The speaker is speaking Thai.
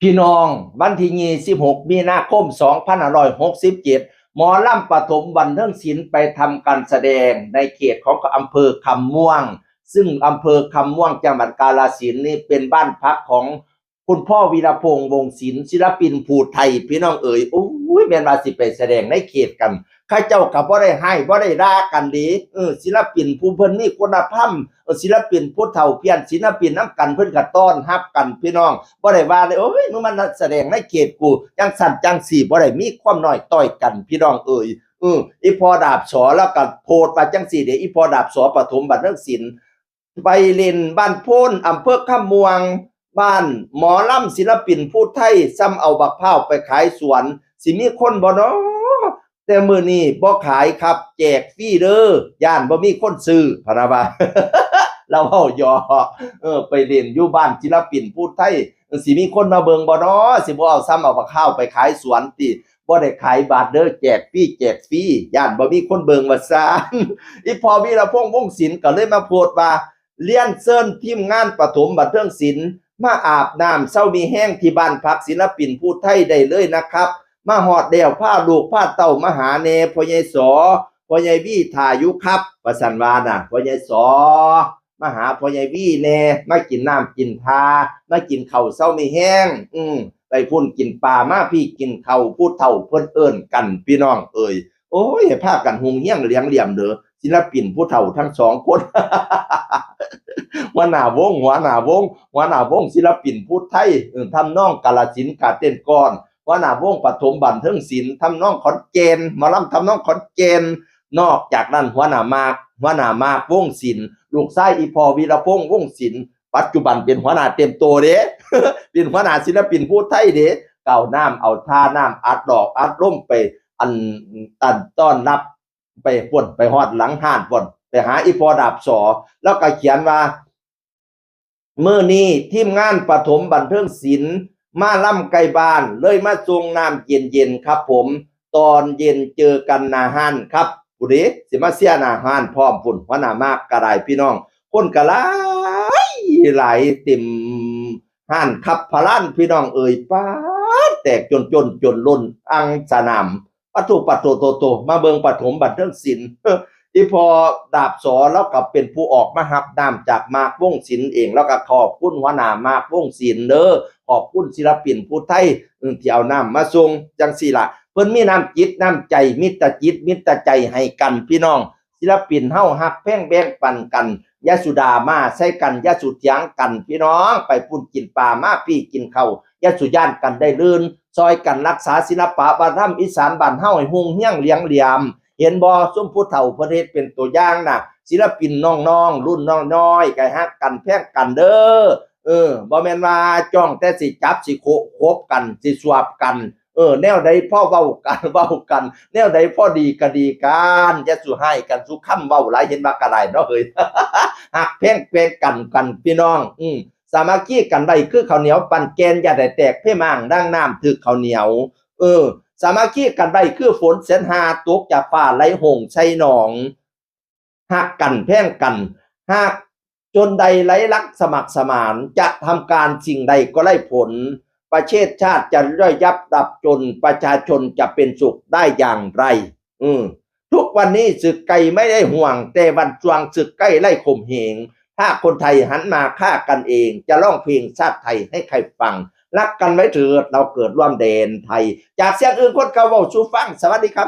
พี่น้องวันที่26มีนาคม2567หมอลำปฐมบันเทิงศิลป์ไปทำการแสดงในเขตของอำเภอคำม่วงซึ่งอำเภอคำม่วงจังหวัดกาฬสินธุ์นี่เป็นบ้านพักของคุณพ่อวีรพงษ์วงศ์ศิลป์ศิลปินภูไทยพี่น้องเอ๋ยโอ้ยแม่นว่าสิไปแสดงในเขตกันข้าเจ้าก็บ่ได้ให้บ่ได้ด่ากันดีศิลปินผู้เพิ่นมีคุณภาพศิลปินผู้เฒ่าเพียรศิลปินน้ำกันเพิ่นก็ต้อนรับกันพี่น้องบ่ได้ว่าเลยโอ้ยมึงมันแสดงในเขตกูจังสั่นจังสี่บ่ได้มีความน้อยต้อยกันพี่น้องเอ๋ยอีพอดาบสอแล้วก็โพดมาจังสี่เด้อีพอดาบสอปฐมบันเทิงศิลป์ไปเล่นบ้านโพนอำเภอคำม่วงบ้านหมอลำศิลปินผู้ไทยซ้ำเอาบักพร้าวไปขายสวนสิมีคนบ่เนาะแต่มื้อนี้บ่ขายครับแจกฟรีเด้อย่านบ่มีคนซื้อพะนะว่า เราเว้าหยอกไปเล่นอยู่บ้านศิลปินผู้ไทยสิมีคนมาเบิ่งบ่เนาะสิบ่เอาซ้ำเอาบักพร้าวไปขายสวนติบ่ได้ขายบาทเด้อแจกฟรีแจกฟรีย่านบ่มีคนเบิ่งว่าซั่น อีพอวีรพงษ์วงศ์ศิลป์ก็เลยมาโพสต์ว่าเรียนเชิญทีมงานปฐมบันเทิงศิลป์มาอาบน้ำเช้ามีแห้งที่บ้านพักศิลปินผู้ไทยได้เลยนะครับมาหอดเดี่ยวผ้าลูกผ้าเต้ามาหาเนพ่อใหญ่สอพ่อใหญ่วี่ถ่ายอยู่ครับว่าซั่นว่าน่ะพ่อใหญ่สอมาหาพ่อใหญ่วี่แน่มากินน้ำกินทามากินข้าวเช้ามีแห้งไปพุ่นกินปลามาพี่กินข้าวผู้เฒ่าเพิ่นเอิ้นกันพี่น้องเอ้ยโอ้ยพากันหุงเฮี้ยงเลี้ยงเหลี่ยมเด้อศิลปินผู้เฒ่าทั้งสองคน หัวหน้าวงศิลปินผู้ไทยทำนองกาฬสินธุ์กาเต้นก่อนหัวหน้าวงปฐมบันเทิงศิลป์ทำนองขอนแก่นหมอลำทำนองขอนแก่นนอกจากนั้นหัวหน้ามากวงศิลป์ลูกชายอีพอวีรพงษ์วงศิลป์ปัจจุบันเป็นหัวหน้าเต็มตัวเด้ เป็นหัวหน้าศิลปินผู้ไทยเด้เก่าน้ำเอาท่าน้ำอัดดอกอัดร่มไปอันต้อนรับไปป่นไปฮอดหลังห้านป่นไปหาอีพอดาบสอแล้วก็เขียนว่ามื้อนี้ทีมงานปฐมบันเทิงศิลป์มาล่ำไกลบ้านเลยมาส่งน้ำเย็นๆครับผมตอนเย็นเจอกันหน้าห้านครับผู้ใดสิมาเสียหน้าห้านพร้อมพุ่นหัวหน้ามากก็ได้พี่น้องคนก็หลายเต็มห้านขับพลานพี่น้องเอ่ยป๊าดแตกจนล้นอังสนามปะโตมาเบิงปฐมบันเทิงศิลป์อีพอดาบสอแล้วก็เป็นผู้ออกมาหับน้ำจากมากวงศิลป์เองแล้วก็ขอบคุณหัวหน้ามากวงศิลป์เด้อขอบคุณศิลปินผู้ไทยที่เอาน้ำมาส่งจังซี่ล่ะเพิ่นมีน้ำจิตน้ำใจมิตรจิตมิตรใจให้กันพี่น้องศิลปินเฮาฮักแพ่งแบ่งปันกันยะสุดามาใช้กันยะสุเถียงกันพี่น้องไปพุ่นกินปลามาพี่กินข้าวยะสุย่านกันได้ลื่นซอยกันรักษาศิลปะวัฒนธรรมอีสานบ้านเฮาให้ฮุงเฮียงเลี้ยงเหลี่ยมเห็นบ่ซุมผู้เฒ่าประเทศเป็นตัวอย่างน่ะศิลปินน้องๆรุ่นน้อยๆก็ฮักกันแพงกันเด้อบ่แม่นว่าจ้องแต่สิจับสิคบกันสิสวบกันแนวใดพ่อเว้ากันแนวใดพ่อดีก็ดีกันอย่าสุให้กันสุคำเว้าหลายเห็นว่ากะได้เนาะเฮ้ย ฮักแพงกันพี่น้องสามัคคีกันไว้คือข้าวเหนียวปั่นแกนอย่าได้แตกเพ่มางดังน้ำถึกข้าวเหนียวสามัคคีกันไว้คือฝนแสนหาตกจากฟ้าไหลหงใส่หนองฮักกันแพงกันฮักจนใดไหลรักสมัครสมานจะทำการสิ่งใดก็ได้ผลประเทศชาติจะย่อยยับดับจนประชาชนจะเป็นสุขได้อย่างไรทุกวันนี้ศึกไก่ไม่ได้ห่วงแต่วันจวงศึกใกล้ไล่ข่มเหงถ้าคนไทยหันมาฆ่ากันเองจะร้องเพลงชาติไทยให้ใครฟังรักกันไว้เถิดเราเกิดร่วมแดนไทยจากเสียงอื่นคนเก่าเว้าสู่ฟังสวัสดีครับ